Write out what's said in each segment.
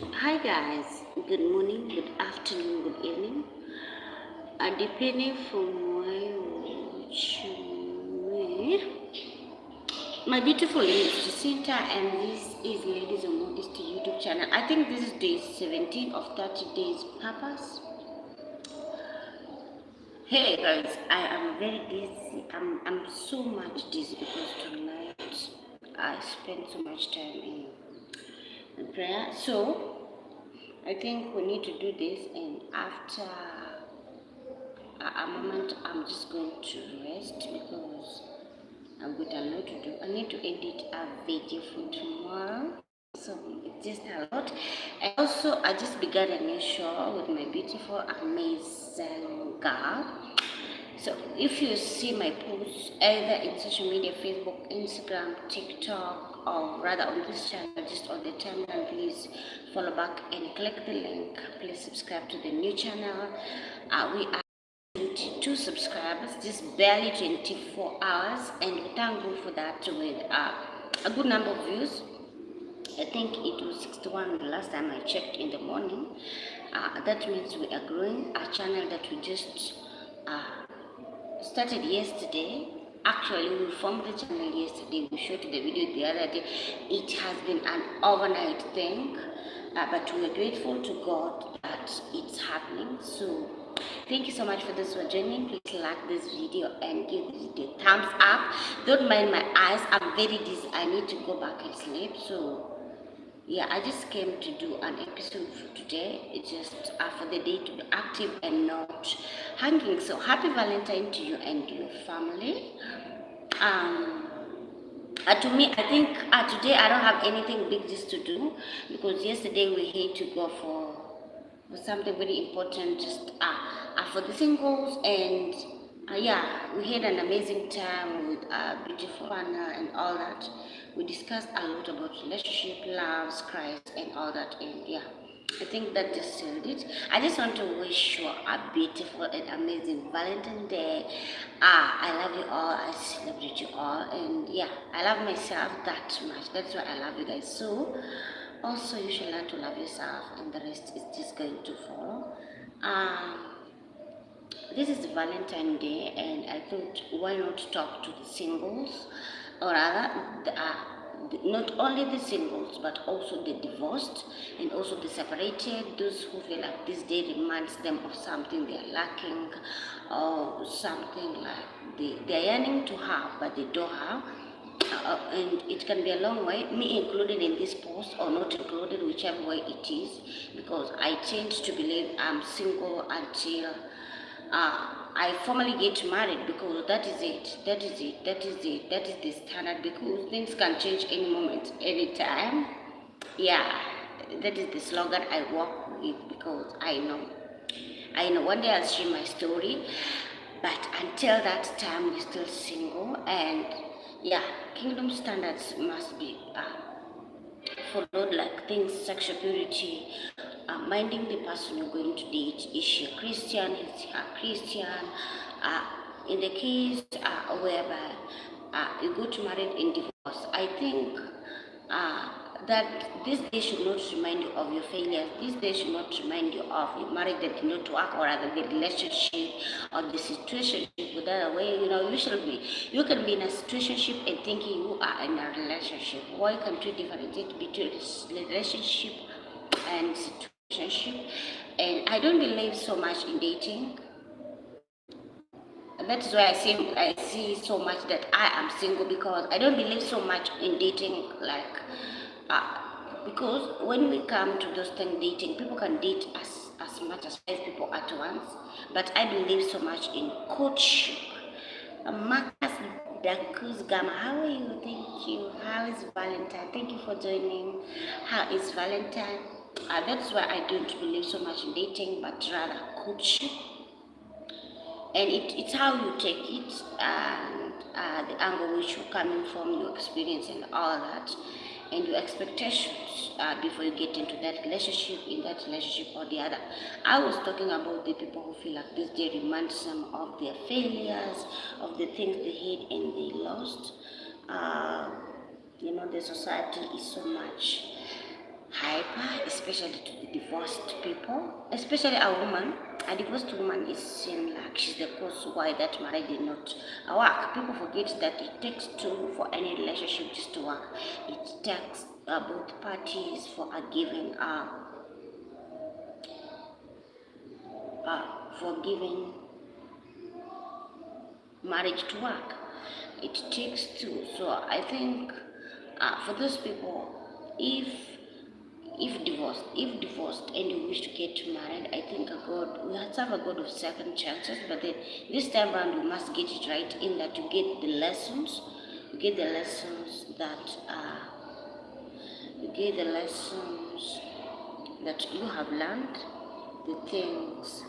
Hi guys, good morning, good afternoon, good evening. Depending from where you watch me. My beautiful name is Jacinta, and this is Ladies and Modesty YouTube channel. I think this is day 17 of 30 days purpose. Hey guys, I am very busy. I'm so much busy because tonight I spent so much time in prayer. So I think we need to do this, and after a moment I'm just going to rest because I've got a lot to do. I need to edit a video for tomorrow, so it's just a lot. And also I just began a new show with my beautiful amazing girl. So if you see my posts either in social media, Facebook, Instagram, TikTok, or rather on this channel, just on the timeline, please follow back and click the link. Please subscribe to the new channel. We are 22 subscribers, just barely 24 hours, and we thank God for that with a good number of views. I think it was 61 the last time I checked in the morning. That means we are growing. A channel that we just started yesterday. Actually, we formed the channel yesterday. We shot the video the other day. It has been an overnight thing, but we are grateful to God that it's happening. So, thank you so much for this for joining. Please like this video and give this video a thumbs up. Don't mind my eyes. I'm very dizzy. I need to go back and sleep. So yeah, I just came to do an episode for today. It's just for the day to be active and not hanging. So happy Valentine to you and your family. Um, to me, I think today I don't have anything big just to do because yesterday we had to go for something very important just for the singles, and yeah, we had an amazing time with a beautiful partner and all that. We discussed a lot about relationship, loves, Christ, and all that, and yeah, I think that just sealed it. I just want to wish you a beautiful and amazing Valentine Day. I love you all. I celebrate you all, and yeah, I love myself that much. That's why I love you guys. So, also you should learn to love yourself, and the rest is just going to follow. Um, this is Valentine Day, and I thought, why not talk to the singles, or rather, not only the singles, but also the divorced and also the separated, those who feel like this day reminds them of something they are lacking, or something like they are yearning to have, but they don't have. And it can be a long way, me included in this post or not included, whichever way it is, because I tend to believe I'm single until I formally get married, because that is it, that is it, that is it, that is the standard, because things can change any moment, any time. Yeah, that is the slogan I work with, because I know one day I'll share my story, but until that time we're still single, and yeah, kingdom standards must be followed, like things, sexual purity, minding the person you're going to date. Is she a Christian? Is he a Christian? Uh, in the case whereby you go to marriage in divorce, I think uh, that this day should not remind you of your failures. This day should not remind you of your marriage that did not work, or rather the relationship or the situation. With that way, you can be in a situationship and thinking you are in a relationship. Why can't you differentiate between relationship and situationship? And I don't believe so much in dating. That is why I see so much that I am single, because I don't believe so much in dating, like uh, because when we come to those things, dating, people can date as much as 5 people at once, but I believe so much in courtship. Marcus Dakus Gama, how are you? Thank you. How is Valentine? Thank you for joining. How is Valentine? That's why I don't believe so much in dating, but rather courtship, and it's how you take it, and the angle which you're coming from, your experience and all that, and your expectations before you get into that relationship, in that relationship or the other. I was talking about the people who feel like this day reminds them of their failures, of the things they had and they lost. The society is so much hyper, especially to the divorced people, especially a woman. A divorced woman is seen like she's the cause why that marriage did not work. People forget that it takes two for any relationship just to work. It takes both parties for a given for giving marriage to work. It takes two. So I think for those people, if if divorced and you wish to get married, I think a God we have a God of second chances, but then this time around you must get it right in that you get the lessons that you get the lessons that you have learned, the things.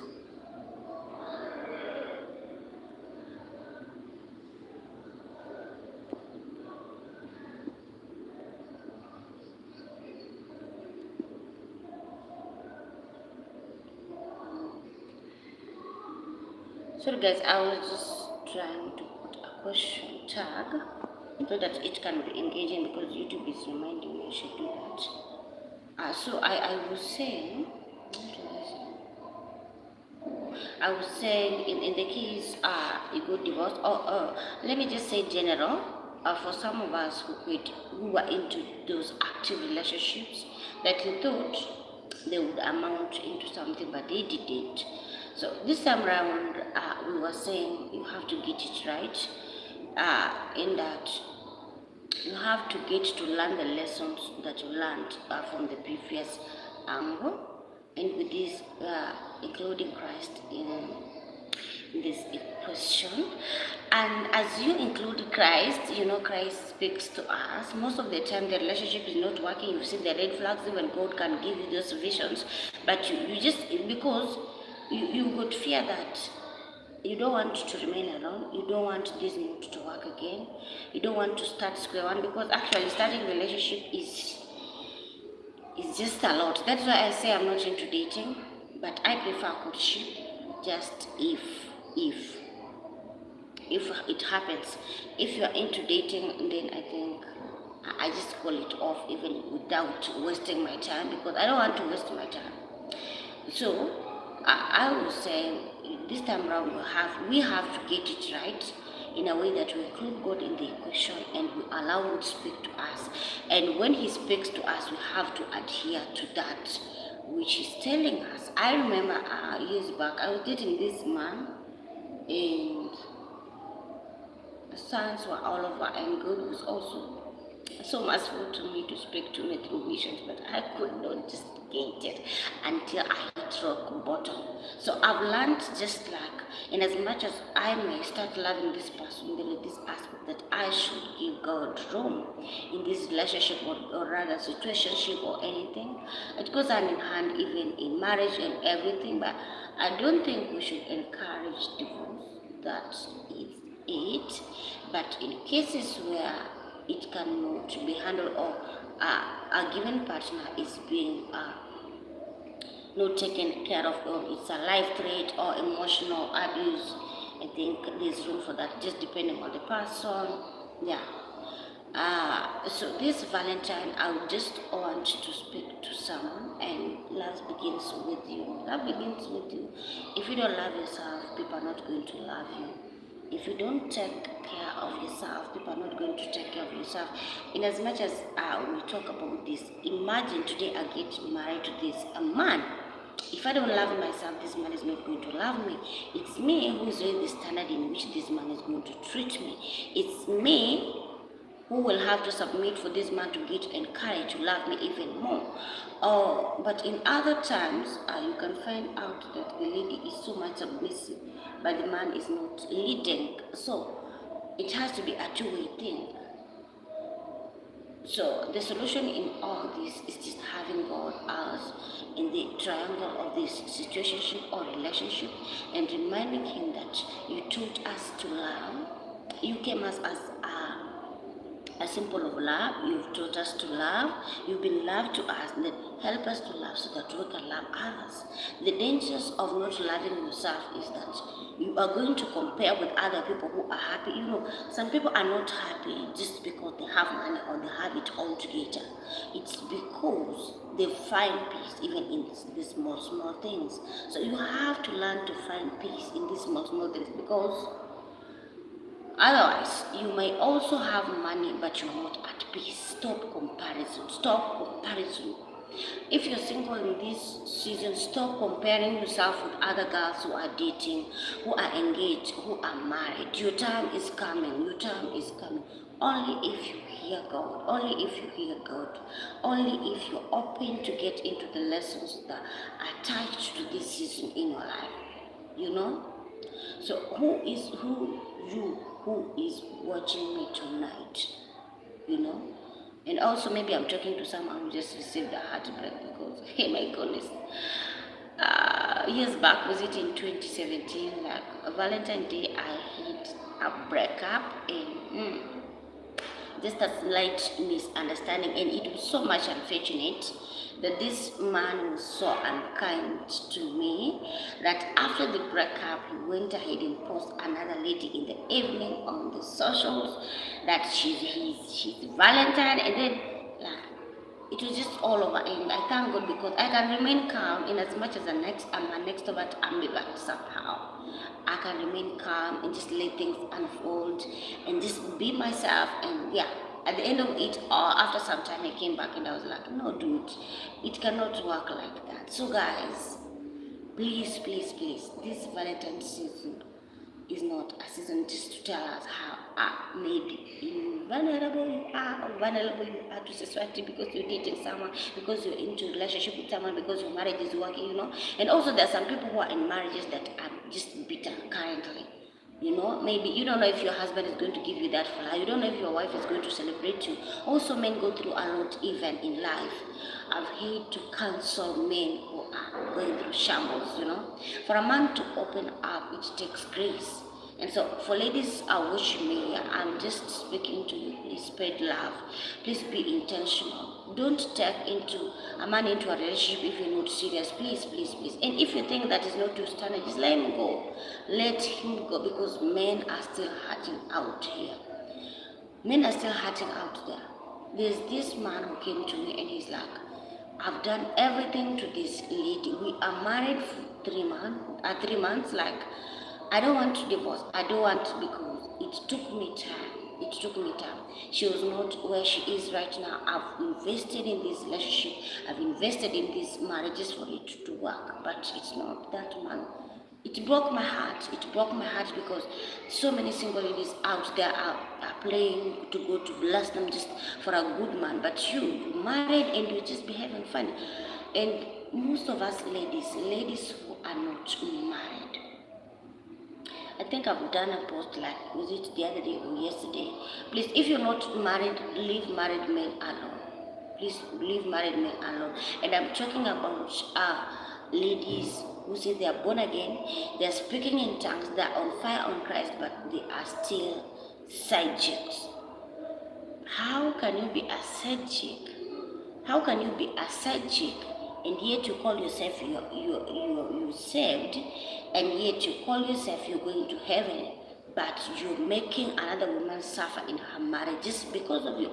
Sorry guys, I was just trying to put a question tag so that it can be engaging because YouTube is reminding me I should do that. So I was saying, in the case you got divorced, or let me just say general, for some of us who were into those active relationships that you thought they would amount into something, but they didn't. So this time around, we were saying you have to get it right, in that you have to get to learn the lessons that you learned from the previous angle, and with this, including Christ in this equation. And as you include Christ, Christ speaks to us. Most of the time, the relationship is not working. You see the red flags, even God can give you those visions, but you just, because you would fear that you don't want to remain alone, you don't want this mood to work again, you don't want to start square one, because actually starting a relationship is just a lot. That's why I say I'm not into dating, but I prefer courtship. Just if it happens, if you're into dating, then I think I just call it off, even without wasting my time, because I don't want to waste my time. So I was saying this time around we have to get it right in a way that we include God in the equation and we allow Him to speak to us. And when He speaks to us, we have to adhere to that which He's telling us. I remember years back, I was dating this man, and the signs were all over, and God was also so merciful to me to speak to me through visions, but I could not just get it until I hit rock bottom. So I've learned, just like, in as much as I may start loving this person, there is this aspect that I should give God room in this relationship, or rather situationship or anything. It goes hand in hand even in marriage and everything, but I don't think we should encourage divorce. That is it. But in cases where it cannot be handled, or a given partner is being not taken care of, or it's a life threat or emotional abuse, I think there's room for that, just depending on the person. Yeah. So this Valentine, I would just want to speak to someone, and love begins with you. Love begins with you. If you don't love yourself, people are not going to love you. If you don't take care of yourself, people are not going to take care of yourself. In as much as we talk about this, imagine today I get married to this a man. If I don't love myself, this man is not going to love me. It's me who is raising the standard in which this man is going to treat me. It's me who will have to submit for this man to get encouraged to love me even more. But in other times, you can find out that the lady is so much submissive, but the man is not leading. So it has to be a two-way thing. So the solution in all this is just having God as in the triangle of this situationship or relationship, and reminding Him that you taught us to love. You came as a symbol of love. You've taught us to love. You've been loved to us. Then help us to love so that we can love others. The dangers of not loving yourself is that you are going to compare with other people who are happy. You know, some people are not happy just because they have money or they have it all together. It's because they find peace even in these small, small things. So you have to learn to find peace in these small, small things, because otherwise, you may also have money, but you're not at peace. Stop comparison. Stop comparison. If you're single in this season, stop comparing yourself with other girls who are dating, who are engaged, who are married. Your time is coming. Your time is coming. Only if you hear God. Only if you hear God. Only if you're open to get into the lessons that are attached to this season in your life. You know? So who is watching me tonight? You know? And also maybe I'm talking to someone who just received a heartbreak, because hey my goodness. Years back, was it in 2017, like Valentine Day, I hit a breakup, and just a slight misunderstanding, and it was so much unfortunate that this man was so unkind to me that after the breakup he went ahead and posted another lady in the evening on the socials that she's Valentine, and then like it was just all over. And I thank God, because I can remain calm in as much as I'm an extrovert ambivert somehow. I can remain calm and just let things unfold and just be myself. And yeah, at the end of it, or after some time, I came back and I was like, no, dude, it cannot work like that. So, guys, please, please, please, this Valentine's season is not a season just to tell us how maybe vulnerable you are, or vulnerable you are to society because you're dating someone, because you're into a relationship with someone, because your marriage is working, you know. And also there are some people who are in marriages that are just bitter currently. You know, maybe you don't know if your husband is going to give you that flower. You don't know if your wife is going to celebrate you. Also, men go through a lot even in life. I've had to counsel men who are going through shambles, you know. For a man to open up, it takes grace. And so for ladies watching me, I'm just speaking to you. Please spread love. Please be intentional. Don't take a man into a relationship if you're not serious. Please, please, please. And if you think that is not your standard, just let him go. Let him go, because men are still hurting out here. Men are still hurting out there. There's this man who came to me and he's like, I've done everything to this lady. We are married for 3 months. Like, I don't want to divorce. I don't want to, because it took me time. It took me time. She was not where she is right now. I've invested in this relationship. I've invested in these marriages for it to work, but it's not that man. It broke my heart. It broke my heart, because so many single ladies out there are playing to go to bless them just for a good man. But you married and you just be having fun. And most of us ladies who are not married, I think I've done a post, like, was it the other day or yesterday? Please, if you're not married, leave married men alone. Please leave married men alone. And I'm talking about ladies who say they are born again, they are speaking in tongues, they are on fire on Christ, but they are still side chicks. How can you be a side chick? How can you be a side chick and yet you call yourself you're saved, and yet you call yourself you're going to heaven, but you're making another woman suffer in her marriage just because of you?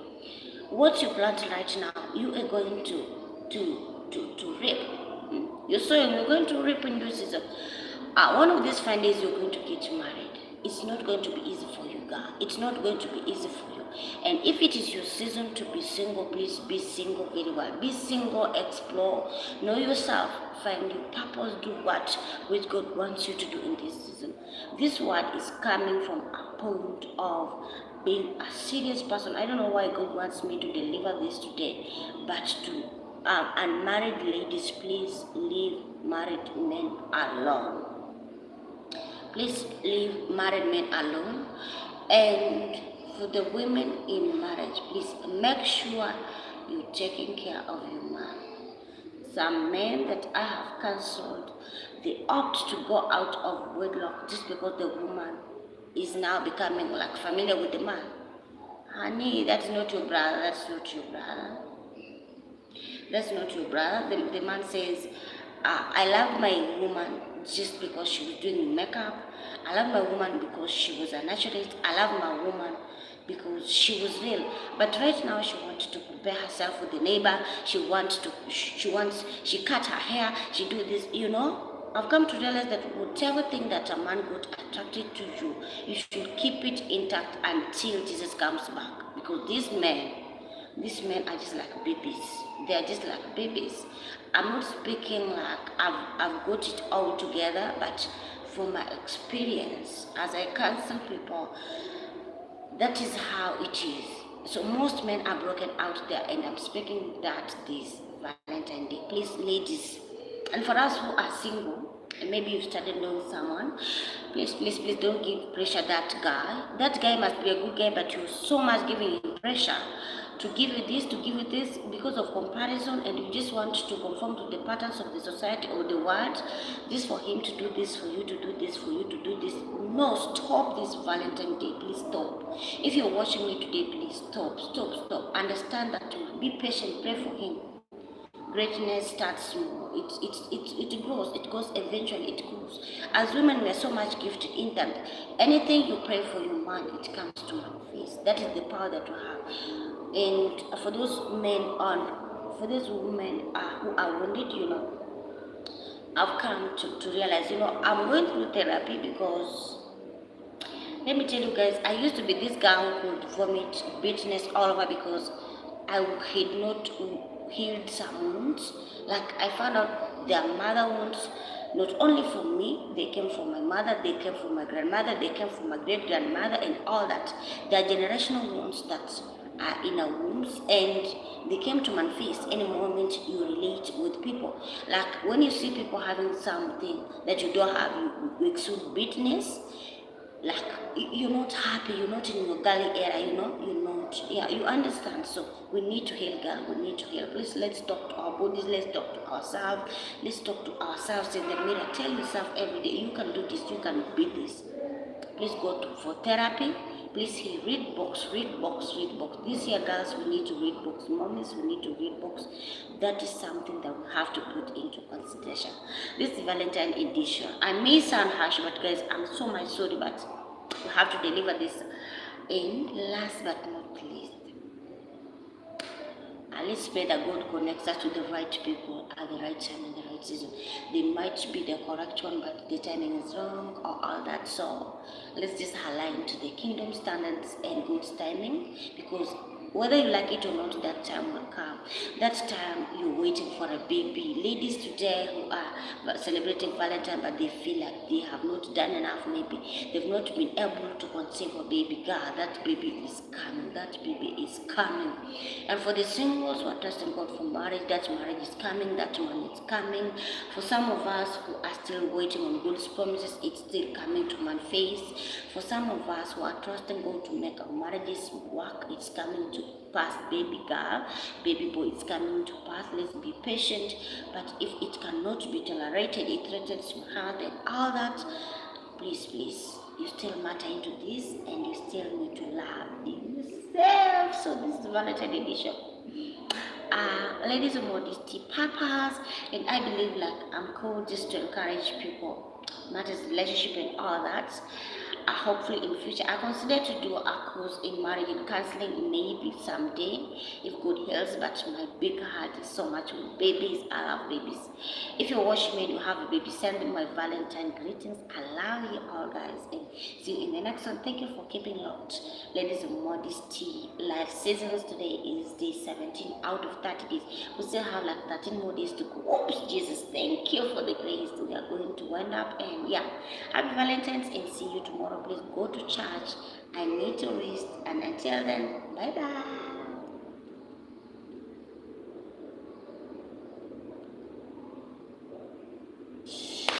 What you plant right now, you are going to reap. You're sowing, you're going to reap in due season. One of these fine days you're going to get married. It's not going to be easy for you, girl. It's not going to be easy for you. And if it is your season to be single, please be single very well. Be single, explore, know yourself, find your purpose, do what which God wants you to do in this season. This word is coming from a point of being a serious person. I don't know why God wants me to deliver this today, but to unmarried ladies, please leave married men alone. Please leave married men alone. And for the women in marriage, please make sure you're taking care of your man. Some men that I have cancelled, they opt to go out of wedlock just because the woman is now becoming like familiar with the man. Honey, that's not your brother. That's not your brother. That's not your brother. The man says, I love my woman just because she was doing makeup. I love my woman because she was a naturalist. I love my woman because she was real. But right now she wants to compare herself with the neighbor. She cut her hair. She do this, you know. I've come to realize that whatever thing that a man got attracted to you, you should keep it intact until Jesus comes back. Because these men are just like babies. They are just like babies. I'm not speaking like I've got it all together, but from my experience, as I counsel people, that is how it is. So most men are broken out there, and I'm speaking that this Valentine Day. Please, ladies, and for us who are single, and maybe you started knowing someone, please don't give pressure that guy. That guy must be a good guy, but you're so much giving him pressure to give you this because of comparison, and you just want to conform to the patterns of the society or the world, just for him to do this, for you to do this, for you to do this. No, stop this Valentine Day. Please stop. If you're watching me today, please stop. Understand that. Be patient. Pray for him. Greatness starts small. It grows. It goes eventually. It grows. As women, we are so much gifted in that anything you pray for your man, it comes to your face. That is the power that you have. And for those women who are wounded, I've come to realize, I'm going through therapy because, let me tell you guys, I used to be this girl who would vomit bitterness all over because I had not healed some wounds. Like I found out their mother wounds, not only from me, they came from my mother, they came from my grandmother, they came from my great grandmother, and all that. They are generational wounds that are in our wombs, and they came to manifest any moment you relate with people. Like when you see people having something that you don't have, you exude bitterness. Like you're not happy, you're not in your gully area, you're not, you understand. So we need to heal, girl, we need to heal. Please, let's talk to our bodies, let's talk to ourselves, let's talk to ourselves in the mirror. Tell yourself every day, you can do this, you can beat this. Please go for therapy. Please read books. This year, girls, we need to read books. Mommies, we need to read books. That is something that we have to put into consideration. This is Valentine edition. I may sound harsh, but guys, I'm so much sorry, but we have to deliver this in. Last but not least, let's pray that God connects us to the right people at the right time and the right season. They might be the correct one, but the timing is wrong or all that. So let's just align to the kingdom standards and God's timing, because whether you like it or not, that time will come. That time you're waiting for a baby. Ladies today who are celebrating Valentine, but they feel like they have not done enough, maybe they've not been able to conceive a baby. God, that baby is coming. That baby is coming. And for the singles who are trusting God for marriage, that marriage is coming. That man is coming. For some of us who are still waiting on God's promises, it's still coming to manifest. For some of us who are trusting God to make our marriages work, it's coming to pass. Baby girl, baby boy, it's coming to pass. Let's be patient. But if it cannot be tolerated, it threatens your health and all that, please, you still matter into this, and you still need to love yourself. So this is Valentine edition. Ladies of modesty, papas, and I believe like I'm called just to encourage people, matters relationship and all that. Hopefully in future I consider to do a course in marriage and counseling maybe someday if God helps, but my big heart is so much with babies. I love babies. If you're watching me and you have a baby, send me my Valentine greetings. I love you all, guys, and see you in the next one. Thank you for keeping locked. Ladies of modesty, life seasons. Today is day 17 out of 30 days. We still have like 13 more days to go. Oops, Jesus, thank you for the grace. We are going to wind up, and yeah, happy Valentine's, and see you tomorrow. Please go to church. I need to rest, and until then, bye bye.